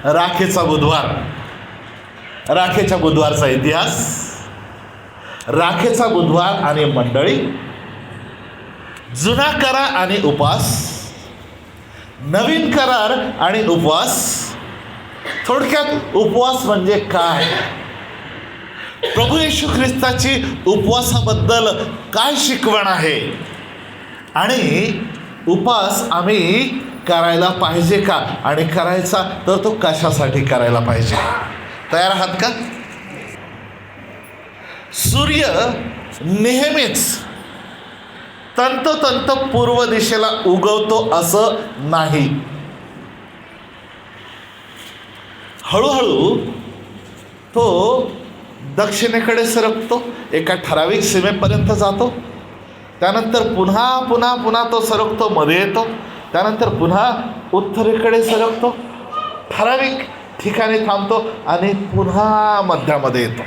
राखेचा बुधवार. राखेच्या बुधवारचा इतिहास. राखेचा बुधवार आणि मंडळी, जुना करार आणि उपवास, नवीन करार आणि उपवास. थोडक्यात उपवास म्हणजे काय, प्रभू येशू ख्रिस्ताची उपवासाबद्दल काय शिकवण आहे, आणि उपवास आम्ही करायला पाहिजे का, आणि करायचा तर तो कशासाठी करायला पाहिजे. तयार आहात का? सूर्य नेहमीच तंतोतंत पूर्व दिशेला उगवतो असं नाही. हळूहळू तो दक्षिणेकडे सरकतो, एका ठराविक सीमेपर्यंत जातो, त्यानंतर पुन्हा पुन्हा पुन्हा तो सरकतो, मध्ये येतो, त्यानंतर पुन्हा उत्तरेकडे सरकतो, ठराविक ठिकाणी थांबतो आणि पुन्हा मध्यामध्ये येतो.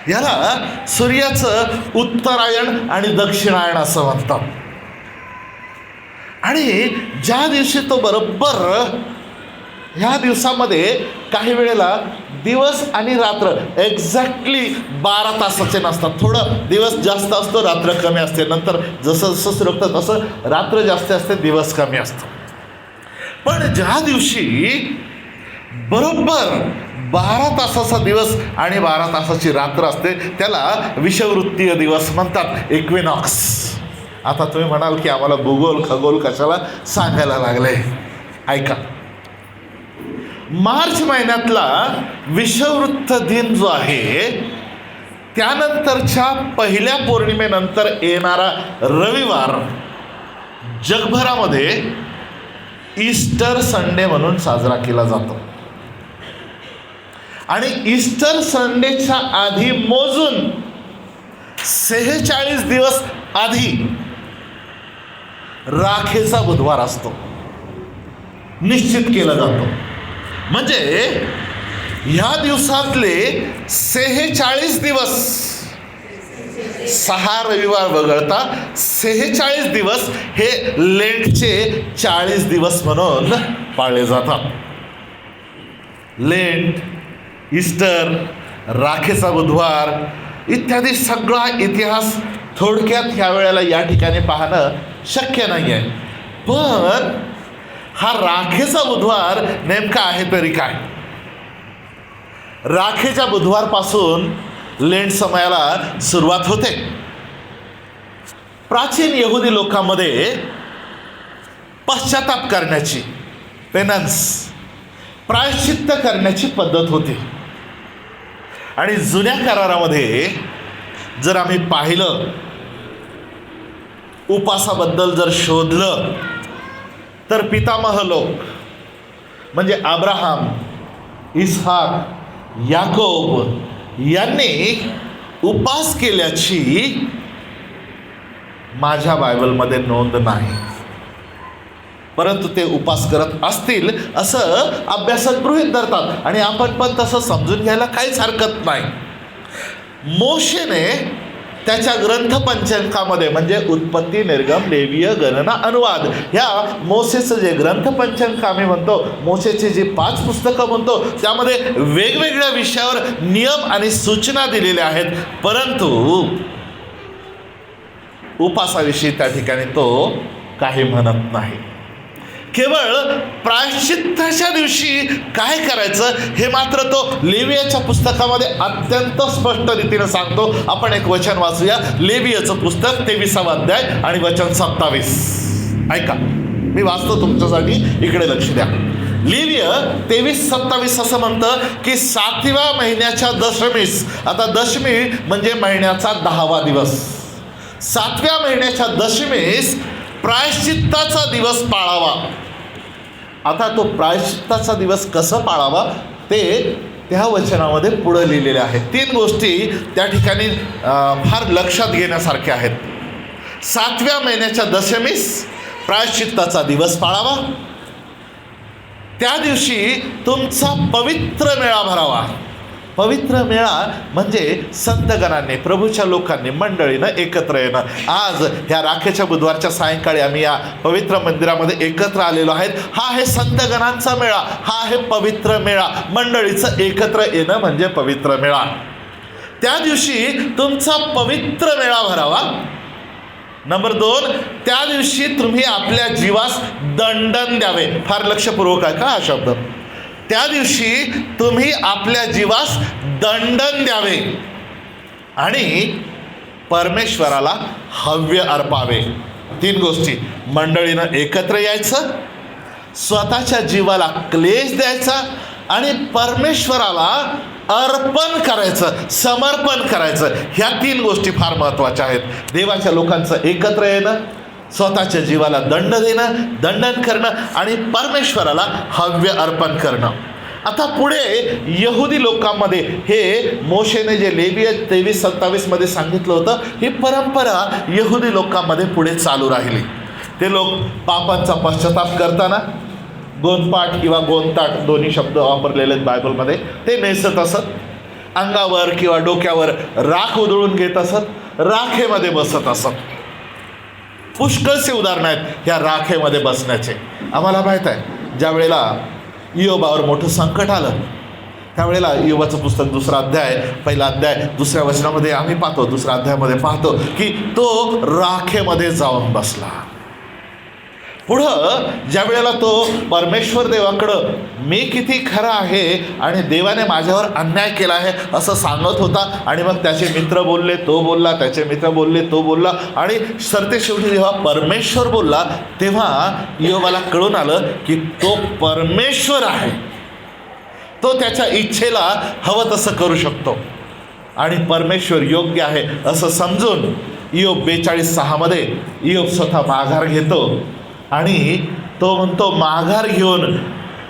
याला सूर्याचं उत्तरायण आणि दक्षिणायन असं म्हणतात. आणि ज्या दिवशी तो बरोबर ह्या दिवसामध्ये काही वेळेला दिवस आणि रात्र एक्झॅक्टली 12 तासाचे नसतात. थोडं दिवस जास्त असतो, रात्र कमी असते. नंतर जसं जसं सुरकतं तसं रात्र जास्त असते, दिवस कमी असतो. पण ज्या दिवशी बरोबर 12 तासाचा दिवस आणि 12 तासाची रात्र असते त्याला विषुववृत्तीय दिवस म्हणतात, इक्विनॉक्स. आता तुम्ही म्हणाल की आम्हाला भूगोल खगोल कशाला सांगायला लागले. ऐका, मार्च महिन्यातला विषुववृत्त दिन जो आहे त्यानंतरच्या पहिल्या पौर्णिमेनंतर येणारा रविवार जगभरामध्ये ईस्टर संडे म्हणून साजरा केला जातो. आणि ईस्टर संडेच्या आधी मोजून 46 दिवस आधी राखेचा बुधवार असतो, निश्चित केला जातो. म्हणजे ह्या दिवसातले 46 दिवस, 6 रविवार वगळता 46 दिवस हे लेंटचे 40 दिवस म्हणून पाळले जातात. लेंट, ईस्टर, राखेचा बुधवार इत्यादी सगळा इतिहास थोडक्यात ह्या वेळेला या ठिकाणी पाहणं शक्य नाही आहे. पण हा राखेचा बुधवार नेमका आहे तरी काय? राखेच्या बुधवारपासून लेंट समयाला सुरुवात होते. प्राचीन यहुदी लोकांमध्ये पश्चाताप करण्याची, पेनन्स, प्रायश्चित्त करण्याची पद्धत होती. आणि जुन्या करारामध्ये जर आम्ही पाहिलं, उपासाबद्दल जर शोधलं, तर पितामह लोक म्हणजे अब्राहम, इसहाक, याकोब यांनी उपास केल्याची माझ्या बायबलमध्ये नोंद नाही. परंतु ते उपास करत असतील असं अभ्यासक गृहीत धरतात, आणि आपण पण तसं समजून घ्यायला काहीच हरकत नाही. मोशेने त्याच्या ग्रंथपंचकामध्ये म्हणजे उत्पत्ती, निर्गम, लेवीय, गणना, अनुवाद, ह्या मोसेचं जे ग्रंथपंचक आम्ही म्हणतो, मोसेचे जे 5 पुस्तकं म्हणतो, त्यामध्ये वेगवेगळ्या विषयावर नियम आणि सूचना दिलेल्या आहेत. परंतु उपासाविषयी त्या ठिकाणी तो काही म्हणत नाही. केवळ प्रायश्चित्ताच्या दिवशी काय करायचं हे मात्र तो लेवियाच्या पुस्तकामध्ये अत्यंत स्पष्ट रीतीने सांगतो. आपण एक वचन वाचूया, लेवियाचं पुस्तक 23वा अध्याय आणि वचन 27. ऐका, मी वाचतो तुमच्यासाठी, इकडे लक्ष द्या. लेविय 23:27 असं म्हणतं की 7व्या महिन्याच्या दशमीस, आता दशमी म्हणजे महिन्याचा 10वा दिवस, 7व्या महिन्याच्या दशमीस प्रायश्चित्ताचा दिवस पाळावा. आता तो प्रायश्चित्ताचा दिवस कसं पाळावा ते त्या वचनामध्ये पुढे लिहिलेले आहेत. 3 गोष्टी त्या ठिकाणी फार लक्षात घेण्यासारख्या आहेत. 7व्या महिन्याच्या दशमीस प्रायश्चित्ताचा दिवस पाळावा. त्या दिवशी तुमचा पवित्र मेळा भरावा. पवित्र मेळा म्हणजे संतगणांनी, प्रभूच्या लोकांनी, मंडळीनं एकत्र येणं. आज ह्या राखेच्या बुधवारच्या सायंकाळी आम्ही या पवित्र मंदिरामध्ये एकत्र आलेलो आहेत. हा आहे संतगणांचा मेळा, हा आहे पवित्र मेळा. मंडळीचं एकत्र येणं म्हणजे पवित्र मेळा. त्या दिवशी तुमचा पवित्र मेळा भरावा. नंबर 2, त्या दिवशी तुम्ही आपल्या जीवास दंडन द्यावे. फार लक्षपूर्वक आहे का हा शब्द? त्या दिवशी तुम्ही आपल्या जीवास दंडन द्यावे आणि परमेश्वराला हव्य अर्पावे. 3 गोष्टी. मंडळीनं एकत्र यायचं, स्वतःच्या जीवाला क्लेश द्यायचा आणि परमेश्वराला अर्पण करायचं, समर्पण करायचं. ह्या 3 गोष्टी फार महत्त्वाच्या आहेत. देवाच्या लोकांचं एकत्र येणं, स्वतःच्या जीवाला दंड देणं, दंडन करणं आणि परमेश्वराला हव्य अर्पण करणं. आता पुढे यहुदी लोकांमध्ये हे मोशेने जे लेवीय 23-27 मध्ये सांगितलं होतं, ही परंपरा यहुदी लोकांमध्ये पुढे चालू राहिली. ते लोक पापांचा पश्चाताप करताना गोंदपाट किंवा गोंदताट दोन्ही शब्द वापरलेले आहेत बायबलमध्ये, ते नेसत असत. अंगावर किंवा डोक्यावर राख उधळून घेत असत, राखेमध्ये बसत असत. पुष्कळसे उदाहरण आहेत या राखेमध्ये बसण्याचे. आम्हाला माहीत आहे ज्या वेळेला इयोबावर मोठं संकट आलं त्यावेळेला इयोबाचं पुस्तक 2रा अध्याय, 1ला अध्याय 2ऱ्या वचनामध्ये आम्ही पाहतो, 2ऱ्या अध्यायामध्ये पाहतो की तो राखेमध्ये जाऊन बसला. पुढं ज्या वेळेला तो परमेश्वर देवाकडं मी किती खरा आहे आणि देवाने माझ्यावर अन्याय केला आहे असं सांगत होता आणि मग त्याचे मित्र बोलले, तो बोलला, त्याचे मित्र बोलले, तो बोलला आणि सरतेशेवटी जेव्हा परमेश्वर बोलला तेव्हा इयोबाला कळून आलं की तो परमेश्वर आहे, तो त्याच्या इच्छेला हवं तसं करू शकतो आणि परमेश्वर योग्य आहे असं समजून इयोब 42:6 मध्ये इयोब स्वतः माघार घेतो आणि तो म्हणतो, माघार घेऊन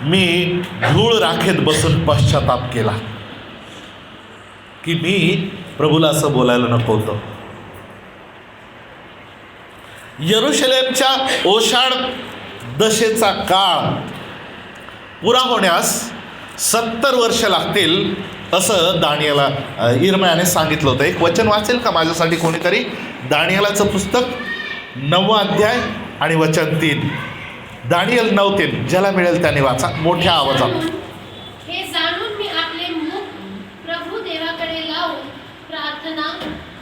मी धूळ राखेत बसून पश्चाताप केला की मी प्रभूला असं बोलायला नको होतं. यरूशलेमच्या ओशाड दशेचा काळ पुरा होण्यास 70 वर्ष लागतील असं इर्मयाने सांगितलं होतं. एक वचन वाचेल का माझ्यासाठी कोणीतरी? दानियेलाचं पुस्तक 9वा अध्याय आणि वचन 3. दानियल 9:3. ज्याला मिळेल त्याने वाचा मोठ्या आवाजात. हे जाणून मी आपले मुख प्रभू देवाकडे लावून प्रार्थना,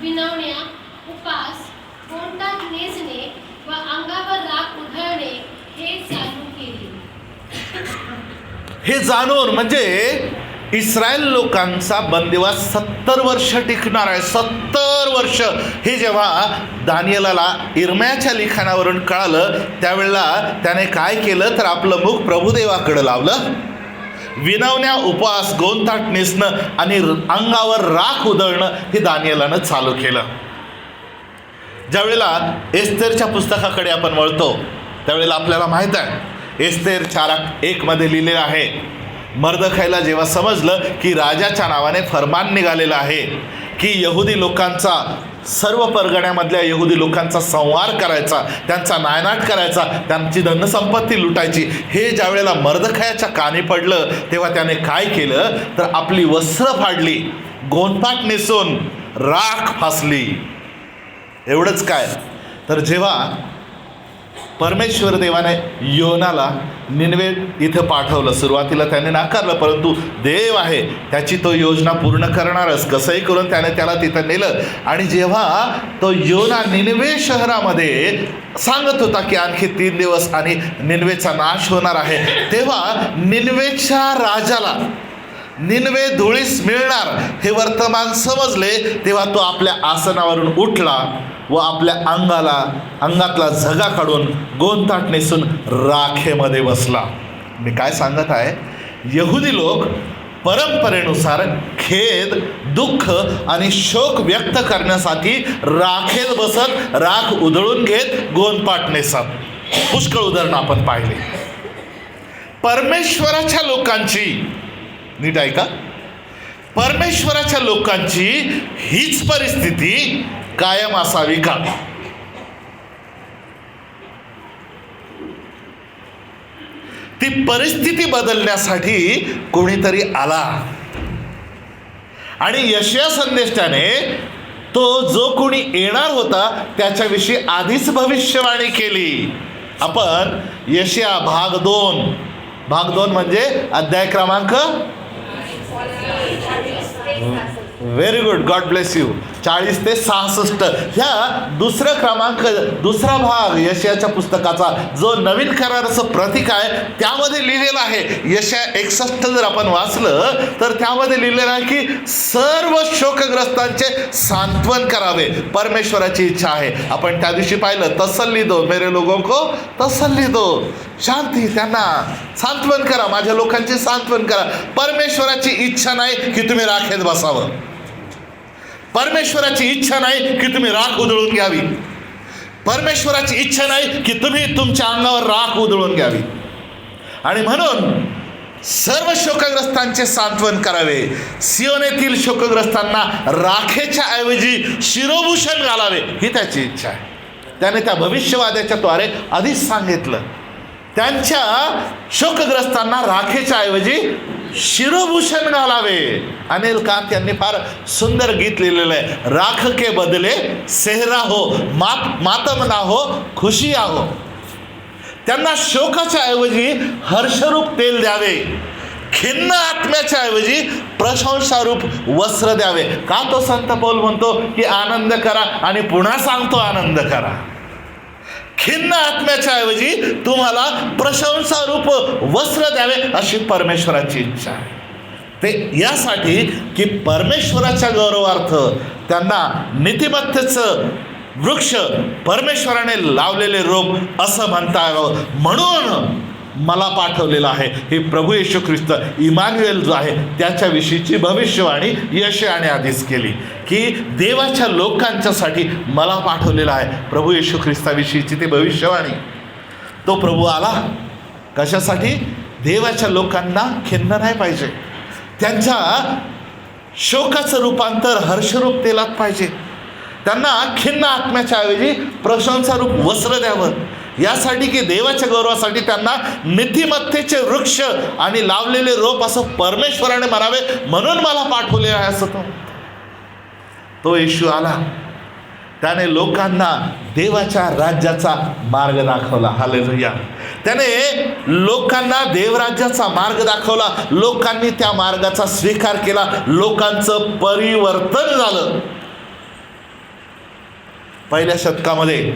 विनवण्या, उपास, कोणताच नेसणे व अंगावर राख उधळणे हे चालू केले. हे जाणून म्हणजे इस्रायल लोकांचा बंदिवास 70 वर्ष टिकणार आहे. 70 वर्ष. हे जेव्हा दानियेलाला इर्मयाच्या लिखाणावरून कळालं त्यावेळेला त्याने काय केलं तर आपलं मुख प्रभुदेवाकडे लावलं. विनवण्या, उपवास, गोंदताट नेसणं आणि अंगावर राख उधळणं हे दानियेलानं चालू केलं. ज्यावेळेला एस्तेरच्या पुस्तकाकडे आपण वळतो त्यावेळेला आपल्याला माहीत आहे एस्तेर 4:1 मध्ये लिहिलेलं आहे, मर्दखायला जेव्हा समजलं की राजाच्या नावाने फरमान निघालेलं आहे की यहुदी लोकांचा, सर्व परगण्यामधल्या यहुदी लोकांचा संहार करायचा, त्यांचा नायनाट करायचा, त्यांची धनसंपत्ती लुटायची, हे ज्या वेळेला मर्दखायाच्या कानी पडलं तेव्हा त्याने काय केलं तर आपली वस्त्र फाडली, गोंदपाट नेसून राख फासली. एवढंच काय तर जेव्हा परमेश्वर देवाने योनाला निनवे इथं पाठवलं, सुरुवातीला त्याने नाकारलं, परंतु देव आहे त्याची तो योजना पूर्ण करणारच, कसंही करून त्याने त्याला तिथं नेलं. आणि जेव्हा तो योना निनवे शहरामध्ये सांगत होता की आणखी 3 दिवस आणि निनवेचा नाश होणार आहे, तेव्हा निनवेच्या राजाला निनवे धुळीस मिळणार हे वर्तमान समजले. तेव्हा तो आपल्या आसनावरून उठला व आपल्या अंगातला झगा काढून गोंदताट नेसून राखेमध्ये बसला. मी काय सांगत आहे, यहुदी लोक परंपरेनुसार खेद, दुःख आणि शोक व्यक्त करण्यासाठी राखेत बसत, राख उधळून घेत, गोंदपाट नेसत. पुष्कळ उदाहरणं आपण पाहिली. परमेश्वराच्या लोकांची, नीट ऐका, परमेश्वराच्या लोकांची हीच परिस्थिती कायम असावी का? ती परिस्थिती बदलण्यासाठी कोणीतरी आला. आणि यशया संदेष्टाने तो जो कोणी येणार होता त्याच्याविषयी आधीच भविष्यवाणी केली. आपण यशया भाग 2 म्हणजे अध्याय क्रमांक very good, God bless you, 40 ते 66 ह्या दुसरा भाग यशयाच्या पुस्तकाचा जो नवीन कराराचं प्रतीक आहे त्यामध्ये लिहिलेलं आहे. यशया 61 जर आपण वाचलं तर त्यामध्ये लिहिलेलं आहे की सर्व शोकग्रस्तांचे सांत्वन करावे, परमेश्वराची इच्छा आहे. आपण त्या दिवशी पाहिलं, तसल्ली दो मेरे लोगों को तसल्ली दो, शांती, त्यांना सांत्वन करा, माझ्या लोकांचे सांत्वन करा. परमेश्वराची इच्छा नाही की तुम्ही राखेत बसावं. परमेश्वराची इच्छा नाही की तुम्ही राख उधळून घ्यावी. परमेश्वराची इच्छा नाही की तुम्ही तुमच्या अंगावर राख उधळून घ्यावी. आणि म्हणून सर्व शोकग्रस्तांचे सांत्वन करावे, सियोनेतील शोकग्रस्तांना राखेच्या ऐवजी शिरोभूषण घालावे, ही त्याची इच्छा आहे. त्याने त्या भविष्यवाद्याच्या द्वारे आधीच सांगितलं, त्यांच्या शोकग्रस्तांना राखेच्या ऐवजी शिरोभूषण घालावे. अनिल कांत यांनी फार सुंदर गीत लिहिलेलं आहे, राख के बदले सेहरा हो, मातम ना हो, खुशी हो. त्यांना शोकाच्या ऐवजी हर्षरूप तेल द्यावे, खिन्न आत्म्याच्या ऐवजी प्रशंसारूप वस्त्र द्यावे. का तो संत पौल म्हणतो की आनंद करा आणि पुन्हा सांगतो आनंद करा. खिन्न आत्म्याच्या ऐवजी तुम्हाला प्रशंसारूप वस्त्र द्यावे अशी परमेश्वराची इच्छा आहे. ते यासाठी की परमेश्वराच्या गौरवार्थ त्यांना नीतिमत्तेचं वृक्ष, परमेश्वराने लावलेले रोप असं म्हणता यावं म्हणून मला पाठवलेलं आहे. हे प्रभू येशू ख्रिस्त इमान्युएल जो आहे त्याच्याविषयीची भविष्यवाणी यशयाने आधीच केली की देवाच्या लोकांच्यासाठी मला पाठवलेलं आहे. प्रभू येशू ख्रिस्ताविषयीची ती भविष्यवाणी. तो प्रभू आला कशासाठी? देवाच्या लोकांना खिन्न नाही पाहिजे, त्यांच्या शोकाचं रूपांतर हर्षरूप तेलात पाहिजे, त्यांना खिन्न आत्म्याच्या ऐवजी प्रशंसारूप वस्त्र द्यावं, यासाठी की देवाच्या गौरवासाठी त्यांना नीतिमत्तेचे वृक्ष आणि लावलेले रोप असं परमेश्वराने म्हणावे म्हणून मला पाठवले आहे असं तो येशू आला. त्याने लोकांना देवाच्या राज्याचा मार्ग दाखवला. हालेलुया. त्याने लोकांना देवराज्याचा मार्ग दाखवला. लोकांनी त्या मार्गाचा स्वीकार केला. लोकांचं परिवर्तन झालं. पहिल्या शतकामध्ये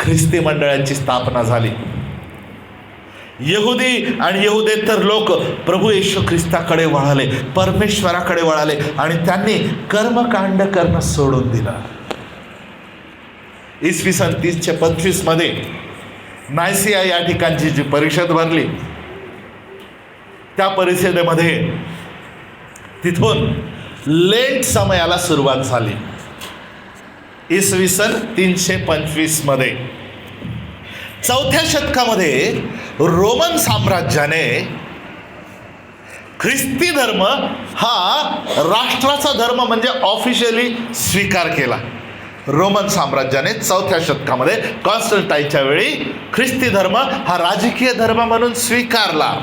ख्रिस्ती मंडळांची स्थापना झाली. यहुदी आणि यहुदेतर लोक प्रभू येशू ख्रिस्ताकडे वळाले, परमेश्वराकडे वळाले आणि त्यांनी कर्मकांड करणं सोडून दिलं. इसवी सन 325 मध्ये नायसिया या ठिकाणची जी परिषद भरली त्या परिषदेमध्ये तिथून लेंट समयाला सुरुवात झाली. इसवी सन 325 मध्ये 4थ्या शतकामध्ये रोमन साम्राज्याने ख्रिस्ती धर्म हा राष्ट्राचा धर्म म्हणजे ऑफिशियली स्वीकार केला. रोमन साम्राज्याने 4थ्या शतकामध्ये कॉन्स्टंटाईनच्या वेळी ख्रिस्ती धर्म हा राजकीय धर्म म्हणून स्वीकारला.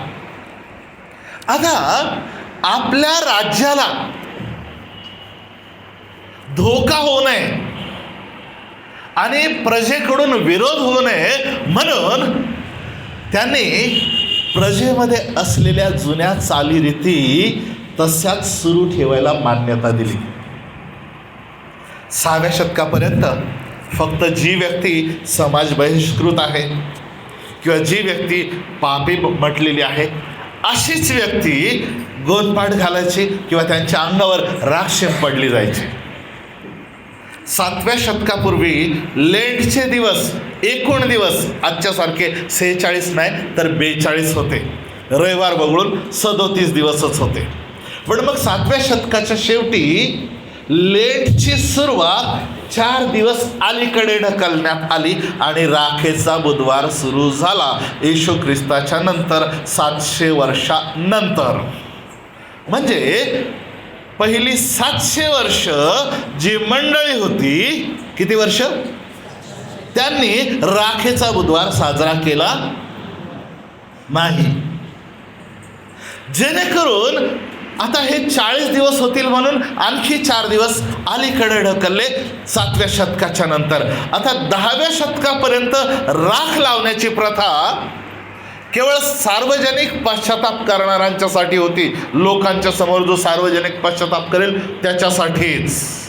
आता आपल्या राज्याला धोका होऊ नये आणि प्रजेकडून विरोध होऊ नये म्हणून त्यांनी प्रजेमध्ये असलेल्या जुन्या चालीरीती तशाच सुरू ठेवायला मान्यता दिली. 6व्या शतकापर्यंत फक्त जी व्यक्ती समाज बहिष्कृत आहे किंवा जी व्यक्ती पापी म्हटलेली आहे अशीच व्यक्ती गोंधपाठ घालायची किंवा त्यांच्या अंगावर राख शिंपडली जायची. 7व्या शतकापूर्वी लेंटचे दिवस, एकूण दिवस आजच्यासारखे 46 नाही तर 42 होते. रविवार वगळून 37 दिवसच होते. पण मग 7व्या शतकाच्या शेवटी लेंटची सुरुवात 4 दिवस अलीकडे ढकलण्यात आली आणि राखेचा बुधवार सुरू झाला येशू ख्रिस्ताच्या नंतर 700 वर्षानंतर. म्हणजे पहिली 700 वर्ष जी मंडळी होती, किती वर्ष? त्यांनी राखेचा बुधवार साजरा केला नाही. जेणेकरून आता हे 40 दिवस होतील म्हणून आणखी 4 दिवस अलीकडे ढकलले 7व्या शतकाच्या नंतर. आता 10व्या शतकापर्यंत राख लावण्याची प्रथा केवळ सार्वजनिक पश्चाताप करणाऱ्यांच्यासाठी होती. लोकांच्या समोर जो सार्वजनिक पश्चाताप करेल त्याच्यासाठीच.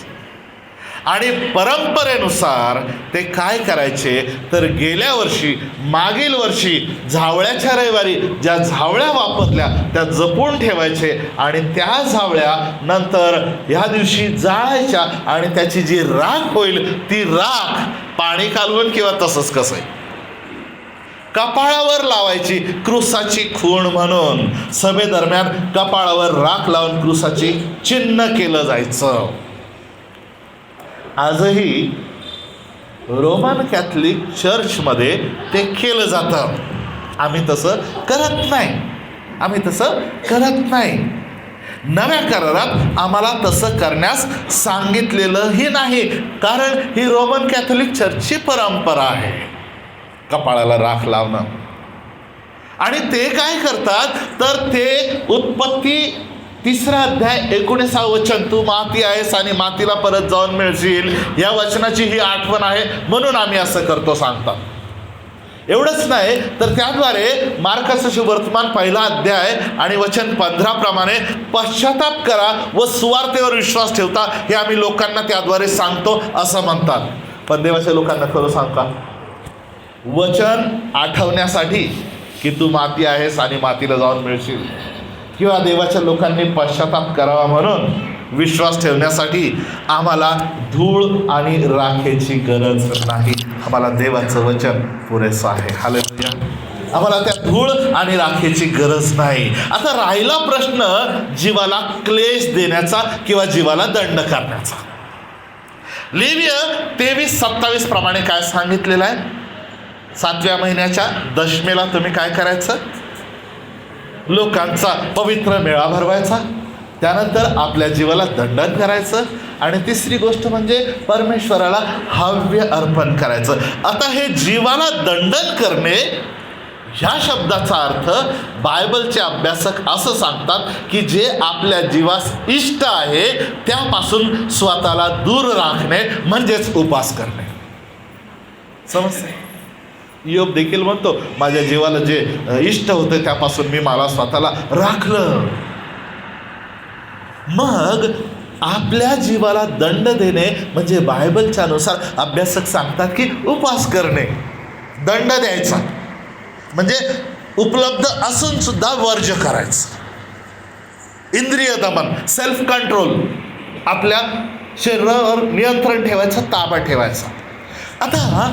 आणि परंपरेनुसार ते काय करायचे तर गेल्या वर्षी मागील वर्षी झावळ्याच्या रविवारी ज्या झावळ्या वापरल्या त्या जपून ठेवायचे आणि त्या झावळ्या नंतर ह्या दिवशी जाळायच्या आणि त्याची जी राख होईल ती राख पाणी कालवून किंवा तसंच कसं कपाळावर लावायची क्रूसाची खूण म्हणून. सभेदरम्यान कपाळावर राख लावून क्रूसाची चिन्ह केलं जायचं. आजही रोमन कॅथलिक चर्चमध्ये ते केलं जातं. आम्ही तसं करत नाही. नव्या करारात आम्हाला तसं करण्यास सांगितलेलंही नाही, कारण ही रोमन कॅथलिक चर्चची परंपरा आहे कपाळाला राख लावणं. आणि ते काय करतात तर ते उत्पत्ती 3रा अध्याय 19 वचन, तू माती आहेस आणि मातीला परत जाऊन मिळशील, या वचनाची ही आठवण आहे म्हणून आम्ही असं करतो सांगतात. एवढंच नाही तर त्याद्वारे मार्काचं शुभवर्तमान 1 अध्याय आणि वचन 15 प्रमाणे पश्चाताप करा व सुवार्तेवर विश्वास ठेवता हे आम्ही लोकांना त्याद्वारे सांगतो असं म्हणतात. पण देवाच्या लोकांना खरं सांग का, वचन आठवण्यासाठी की तू माती आहेस आणि मातीला जाऊन मिळशील, किंवा देवाच्या लोकांनी पश्चाताप करावा म्हणून विश्वास ठेवण्यासाठी आम्हाला धूळ आणि राखेची गरज नाही. आम्हाला देवाचं वचन पुरेसं आहे. हालेलुया. आम्हाला त्या धूळ आणि राखेची गरज नाही. आता राहिला प्रश्न जीवाला क्लेश देण्याचा किंवा जीवाला दंड करण्याचा. लेवीय 23:27 प्रमाणे काय सांगितलेलं आहे, 7व्या महिन्याच्या दशमेला तुम्ही काय करायचं, लोकांचा पवित्र मेळा भरवायचा, त्यानंतर आपल्या जीवाला दंडन करायचं आणि 3री गोष्ट म्हणजे परमेश्वराला हव्य अर्पण करायचं. आता हे जीवाला दंडन करणे ह्या शब्दाचा अर्थ बायबलचे अभ्यासक असं सांगतात की जे आपल्या जीवास इष्ट आहे त्यापासून स्वतःला दूर राखणे म्हणजेच उपास करणे. समजते? योब देखील म्हणतो माझ्या जीवाला जे इष्ट होतं त्यापासून मी मला स्वतःला राखलं. मग आपल्या जीवाला दंड देणे म्हणजे बायबलच्या नुसार अभ्यासक सांगतात की उपास करणे. दंड द्यायचा म्हणजे उपलब्ध असून सुद्धा वर्ज्य करायचं. इंद्रिय दमन, सेल्फ कंट्रोल, आपल्या शरीरावर नियंत्रण ठेवायचं, ताबा ठेवायचा. आता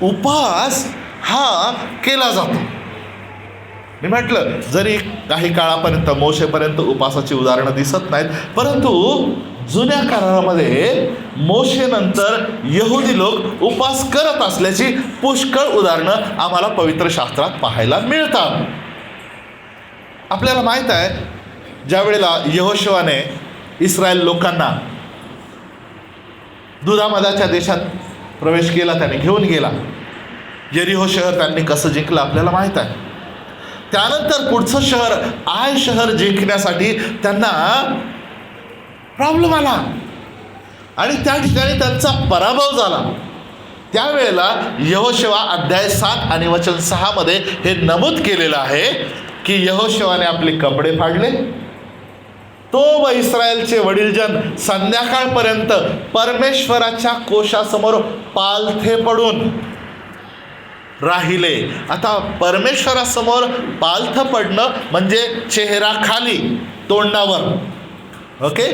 उपास हा केला जातो. मी म्हटलं जरी काही काळापर्यंत मोशेपर्यंत उपासाची उदाहरणं दिसत नाहीत, परंतु जुन्या करारामध्ये मोशेनंतर यहुदी लोक उपास करत असल्याची पुष्कळ उदाहरणं आम्हाला पवित्र शास्त्रात पाहायला मिळतात. आपल्याला माहीत आहे ज्या वेळेला यहोशुवाने इस्रायल लोकांना दुधामधाच्या देशात प्रवेश केला, त्याने घेऊन गेला. यरीहो शहर त्यांनी कसं जिंकलं आपल्याला माहीत आहे. त्यानंतर पुढचं शहर आय शहर जिंकण्यासाठी त्यांना प्रॉब्लेम आला आणि त्या ठिकाणी त्यांचा पराभव झाला. त्यावेळेला यहोशुवा अध्याय 7 आणि वचन 6 मध्ये हे नमूद केलेलं आहे की यहोशुवाने आपले कपडे फाडले, तो व इस्रायलचे वडीलजन संध्याकाळपर्यंत परमेश्वराच्या कोशासमोर पालथे पडून राहिले. आता परमेश्वरासमोर पालथ पडणं म्हणजे चेहरा खाली, तोंडावर. ओके,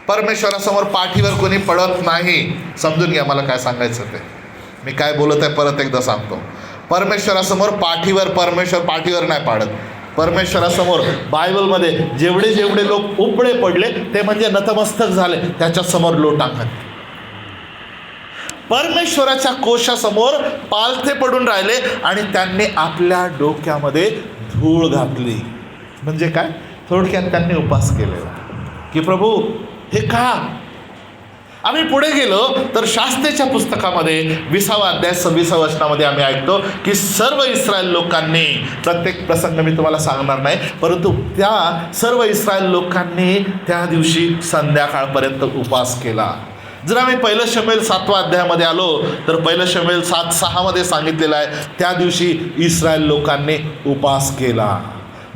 परमेश्वरासमोर पाठीवर कोणी पडत नाही. समजून घ्या मला काय सांगायचं ते. मी काय बोलत आहे परत एकदा सांगतो. परमेश्वरासमोर पाठीवर, परमेश्वर पाठीवर नाही पाडत. परमेश्वरासमोर बायबलमध्ये जेवढे जेवढे लोक उपडे पडले ते म्हणजे नतमस्तक झाले, त्याच्यासमोर लोटांगण. परमेश्वराच्या कोशासमोर पालथे पडून राहिले आणि त्यांनी आपल्या डोक्यामध्ये धूळ घातली. म्हणजे काय, थोडक्यात त्यांनी उपास केलेला की प्रभू हे का, आम्ही पुढे गेलो तर शास्त्रेच्या पुस्तकामध्ये 20वा अध्याय 26व्या वचनामध्ये आम्ही ऐकतो की सर्व इस्रायल लोकांनी, प्रत्येक प्रसंग मी तुम्हाला सांगणार नाही, परंतु त्या सर्व इस्रायल लोकांनी त्या दिवशी संध्याकाळपर्यंत उपवास केला. जर आम्ही पहिलं शमूएल 7व्या अध्यायामध्ये आलो तर पहिलं शमूएल 7:6 सांगितलेलं आहे त्या दिवशी इस्रायल लोकांनी उपवास केला.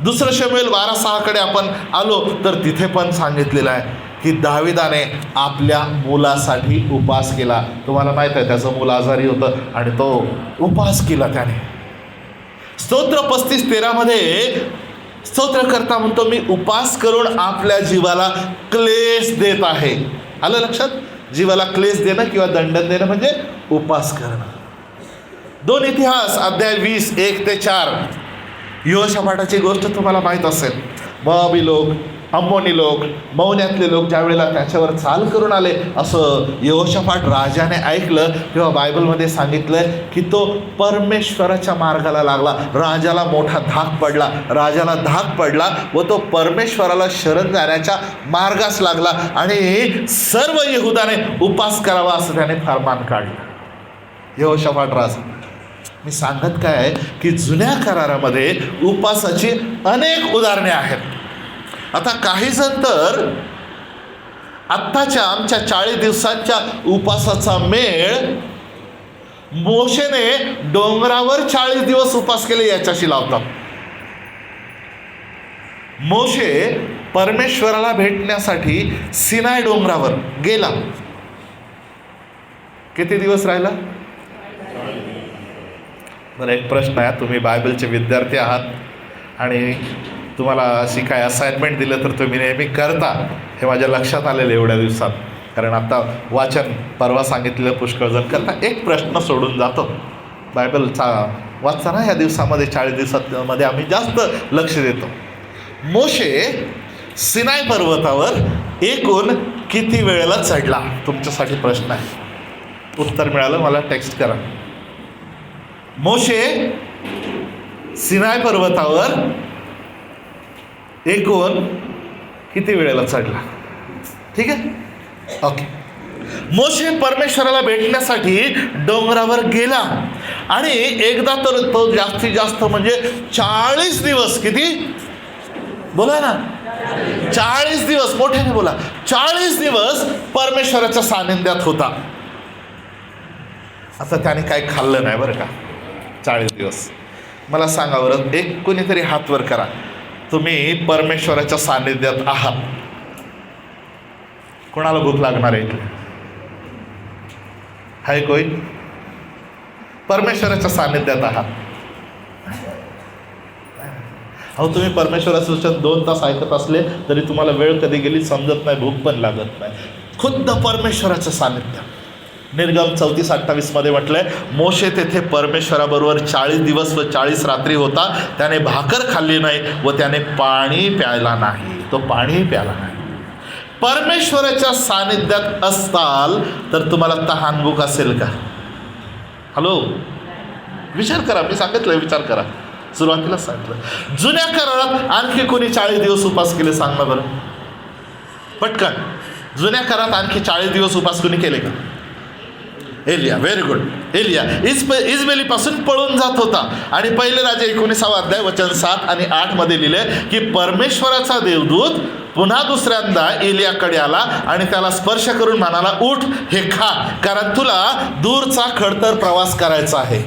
दुसरं शमूएल 12:6 आपण आलो तर तिथे पण सांगितलेलं आहे की दाविदाने आपल्या मुलासाठी उपवास केला. तुम्हाला माहीत आहे त्याचं मूल आजारी होतं आणि तो उपवास केला त्याने. स्तोत्र 35:13 स्तोत्रकर्ता म्हणतो मी उपवास करून आपल्या जीवाला क्लेश देत आहे. आलं लक्षात? जीवाला क्लेश देणं किंवा दंडन देणं म्हणजे उपवास करणं. 2 इतिहास अध्याय 20:1-4 यहोशाफाटाची गोष्ट तुम्हाला माहीत असेल. मोआबी लोक, अम्मोनी लोक, मौन्यातले लोक ज्या वेळेला त्याच्यावर चाल करून आले असं यहोशाफाट राजाने ऐकलं तेव्हा बायबलमध्ये सांगितलं की तो परमेश्वराच्या मार्गाला लागला. राजाला मोठा धाक पडला व तो परमेश्वराला शरण जाण्याच्या मार्गास लागला आणि सर्व यहुदाने उपवास करावा असं त्याने फरमान काढलं. यहोशाफाट राजा. मी सांगत काय आहे की जुन्या करारामध्ये उपवासाची अनेक उदाहरणे आहेत. आता काही जण तर आत्ताच्या आमच्या 40 दिवसांच्या उपवासाचा मेळ मोशेने डोंगरावर 40 दिवस उपवास केले याच्याशी लावतात. मोशे परमेश्वराला भेटण्यासाठी सिनाय डोंगरावर गेला. किती दिवस राहिला? बरं, एक प्रश्न आहे. तुम्ही बायबलचे विद्यार्थी आहात आणि तुम्हाला अशी काय असाइनमेंट दिलं तर तुम्ही नेहमी करता हे माझ्या लक्षात आलेलं एवढ्या दिवसात. कारण आता वाचन परवा सांगितलेलं पुष्कळ जण करता. एक प्रश्न सोडून जातो. बायबलचा वाचताना या दिवसामध्ये 40 दिवसामध्ये आम्ही जास्त लक्ष देतो. मोशे सिनाय पर्वतावर एकूण किती वेळेला चढला? तुमच्यासाठी प्रश्न आहे. उत्तर मिळालं मला टेक्स्ट करा. मोशे सिनाय पर्वतावर एकूण किती वेळेला चढला? ठीक आहे, ओके. मोशे परमेश्वराला भेटण्यासाठी डोंगरावर गेला आणि एकदा तर तो जास्तीत जास्त म्हणजे 40 दिवस. किती? बोला ना. 40 दिवस, मोठ्याने बोला. 40 दिवस परमेश्वराच्या सानिध्यात होता. आता त्याने काही खाल्लं नाही बरं का 40 दिवस. मला सांगा बरं, एक कोणीतरी हात वर करा, तुम्ही परमेश्वराच्या सानिध्यात आहात. कोणाला भूक लागणार आहे? हाय कोई? परमेश्वराच्या सानिध्यात आहात. अहो, तुम्ही परमेश्वराचं वचन 2 तास ऐकत असले तरी तुम्हाला वेळ कधी गेली समजत नाही, भूक पण लागत नाही. खुद्द परमेश्वराचं सानिध्य. निर्गम 34:28 म्हटलंय मोशे तेथे परमेश्वराबरोबर 40 दिवस व 40 रात्री होता. त्याने भाकर खाल्ली नाही व त्याने पाणी प्यायला नाही. तो पाणी प्यायला नाही. परमेश्वराच्या सानिध्यात असताल तर तुम्हाला तहान भूक असेल का? हॅलो, विचार करा. मी सांगितलं विचार करा. सुरुवातीला सांगितलं. जुन्या करारात आणखी कोणी 40 दिवस उपवास केले? सांग ना बरं पटकन. जुन्या करारात आणखी 40 दिवस उपवास कोणी केले का? एलिया. Very good. एलिया इजबेलीपासून पळून जात होता आणि पहिले राजे 19वा अध्याय वचन 7 आणि 8 लिहिले की परमेश्वराचा देवदूत पुन्हा दुसऱ्यांदा एलियाकडे आला आणि त्याला स्पर्श करून म्हणाला, उठ, हे खा, कारण तुला दूरचा खडतर प्रवास करायचा आहे.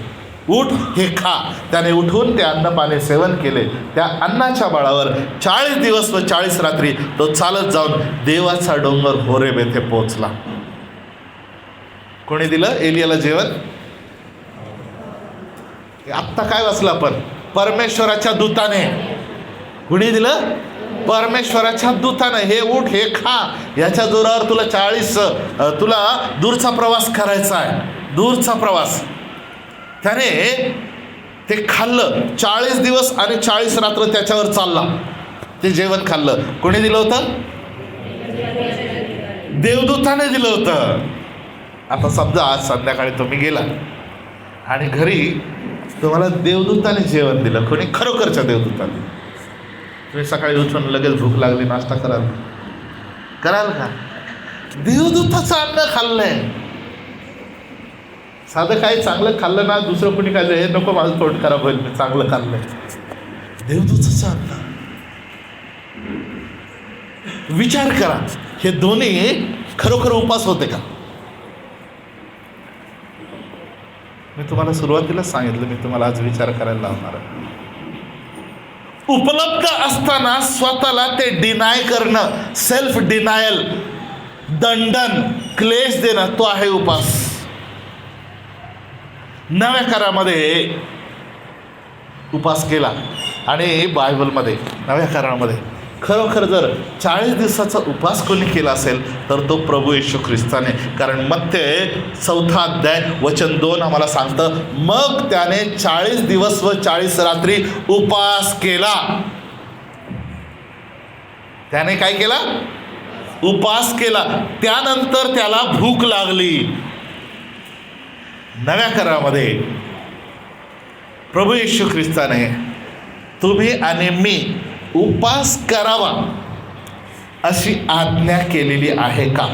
उठ, हे खा. त्याने उठून ते अन्न पाणी सेवन केले. त्या अन्नाच्या बळावर 40 दिवस व 40 रात्री तो चालत जाऊन देवाचा डोंगर होरेब येथे पोहोचला. कोणी दिलं एलियाला जेवण? आत्ता काय वाचलं आपण? परमेश्वराच्या दूताने. कोणी दिलं? परमेश्वराच्या दूताने. हे उठ, हे खा, याच्या जोरावर तुला दूरचा प्रवास करायचा आहे. दूरचा प्रवास. त्याने ते खाल्लं. 40 दिवस आणि 40 रात्र त्याच्यावर चालला. ते जेवण खाल्लं. कोणी दिलं होतं? देवदूताने दिलं होतं. आता समजा आज संध्याकाळी तुम्ही गेला आणि घरी तुम्हाला देवदूताने जेवण दिलं. कोणी? खरोखरच्या देवदूताने. तुम्ही सकाळी उठून लगेच भूक लागली, नाश्ता कराल का? देवदूताचं अन्न खाल्लंय. साधं काही चांगलं खाल्लं ना, दुसरं कोणी खाल्लं, हे नको माझं तोंड खराब होईल, मी चांगलं खाल्लंय. देवदूताचं अन्न. विचार करा, हे दोन्ही खरोखर उपास होते का? मी तुम्हाला सुरुवातीला सांगितलं, मी तुम्हाला आज विचार करायला लावणार आहे. उपलब्ध असताना स्वतःला ते डिनाय करणं, सेल्फ डिनायल, दंडन, क्लेश देणं, तो आहे उपास. नव्या करारामध्ये उपास केला आणि बायबलमध्ये नव्या करारामध्ये खरोखर जर 40 दिवसाचा उपास कोणी केला असेल तर तो प्रभू येशू ख्रिस्ताने. कारण मत्तेय 4 अध्याय वचन 2 आम्हाला सांगतं, मग त्याने 40 दिवस व 40 रात्री उपास केला. त्याने काय केला? उपास केला. त्यानंतर त्याला भूक लागली. नव्या करारामध्ये प्रभू येशू ख्रिस्ताने तुम्ही आणि मी उपास करावा अशी आज्ञा केलेली आहे का?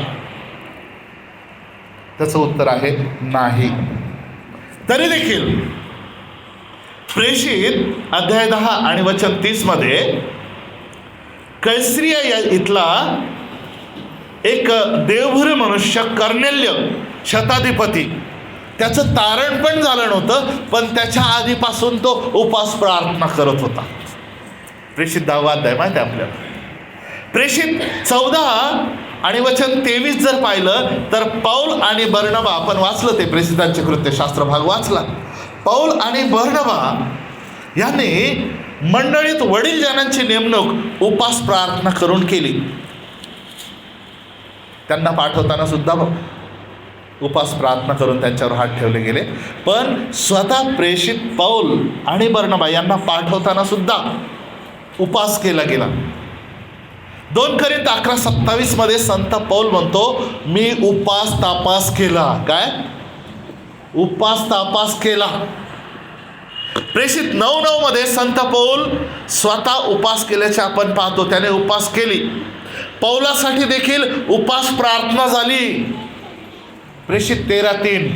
त्याचं उत्तर आहे नाही. तरी देखील प्रेषित अध्याय 10 आणि वचन 30 मध्ये कैसरिया या इथला एक देवभूर मनुष्य कर्नेल्य, शताधिपती, त्याचं तारण पण झालं नव्हतं, पण त्याच्या आधीपासून तो उपास प्रार्थना करत होता. प्रेषित 10 अध्याय माहिती आहे आपल्याला. प्रेषित 14 आणि वचन 23 जर पाहिलं तर पौल आणि बर्नबा, आपण वाचलं ते प्रेषितांचे कृत्यशास्त्र भाग वाचला. पौल आणि बर्नबा यांनी मंडळीत वडील जनांची नेमणूक उपास प्रार्थना करून केली. त्यांना पाठवताना सुद्धा उपास प्रार्थना करून त्यांच्यावर हात ठेवले गेले. पण स्वतः प्रेषित पौल आणि बर्नबा यांना पाठवताना सुद्धा उपास केला गेला. 2 कोरिंथ 11:27 मध्ये संत पौल म्हणतो, मी उपास तापास केला. काय? उपास तापास केला. प्रेषित 9:9 मध्ये संत पौल स्वतः उपास केल्याचे आपण पाहतो. त्याने उपास केली. पौलासाठी देखील उपास प्रार्थना झाली. प्रेषित 13:3.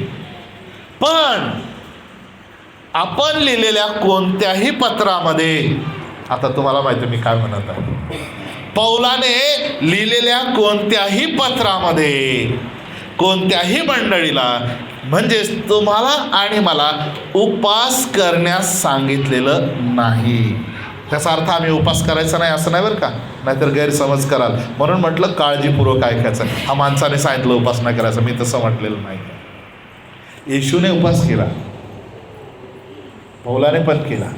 पण आपण लिहिलेल्या कोणत्याही पत्रामध्ये, आता तुम्हाला माहिती मी काय म्हणत आहे, पौलाने लिहिलेल्या कोणत्याही पत्रामध्ये कोणत्याही मंडळीला, म्हणजेच तुम्हाला आणि मला उपास करण्यास सांगितलेलं नाही. त्याचा अर्थ आम्ही उपास करायचा नाही असं नाही बरं का, नाहीतर गैरसमज कराल. म्हणून म्हटलं काळजीपूर्वक ऐकायचं. हा माणसाने सांगितलं उपास नाही करायचं, मी तसं म्हटलेलं नाही. येशूने उपास केला, पौलाने पण केला.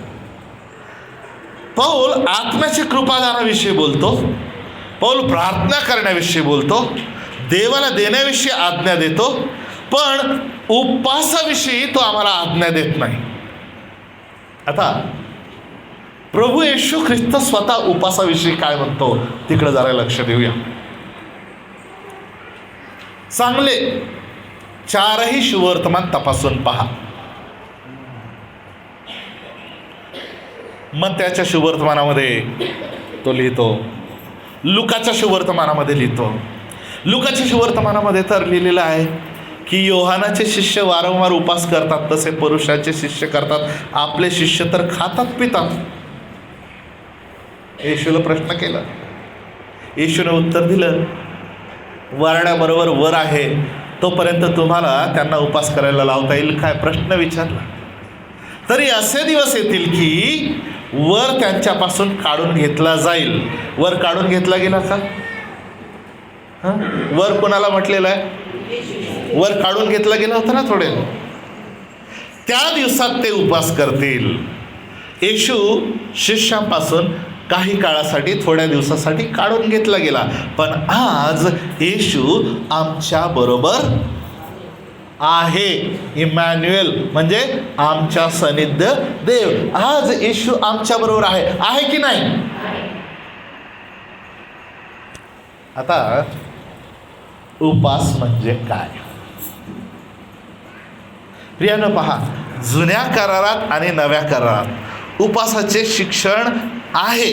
पौल आत्म्याच्या कृपादानाविषयी बोलतो, पौल प्रार्थना करण्याविषयी बोलतो, देवाला देण्याविषयी आज्ञा देतो, पण उपवासाविषयी तो आम्हाला आज्ञा देत नाही. आता प्रभू येशू ख्रिस्त स्वतः उपासाविषयी काय म्हणतो तिकडे जरा लक्ष देऊया. चांगले 4ही शुभवर्तमान तपासून पहा. मग त्याच्या शुभवर्तमानामध्ये तो लिहितो, लुकाच्या शुभवर्तमानामध्ये लिहितो. लुकाच्या शुभवर्तमानामध्ये तर लिहिलेलं आहे की योहानाचे शिष्य वारंवार उपास करतात तसे पुरुषाचे शिष्य करतात, आपले शिष्य तर खातात पितात. येशूला प्रश्न केला, येशूने उत्तर दिलं, वर्णाबरोबर वर आहे तोपर्यंत तुम्हाला त्यांना उपास करायला लावता येईल काय? प्रश्न विचारला. तरी असे दिवस येतील की वर त्यांच्यापासून काढून घेतला जाईल. वर काढून घेतला गेला का? वर कोणाला म्हटलेलं आहे? वर काढून घेतला गेला होता ना थोडे. त्या दिवसात ते उपास करतील. येशू शिष्यांपासून काही काळासाठी, थोड्या दिवसासाठी काढून घेतला गेला, पण आज येशू आमच्या बरोबर आहे. इमॅन्युएल म्हणजे आमच्या सानिध्य देव. आज येशू आमच्या बरोबर आहे की नाही? आता उपास म्हणजे काय? प्रियानं पहा, जुन्या करारात आणि नव्या करारात उपासाचे शिक्षण आहे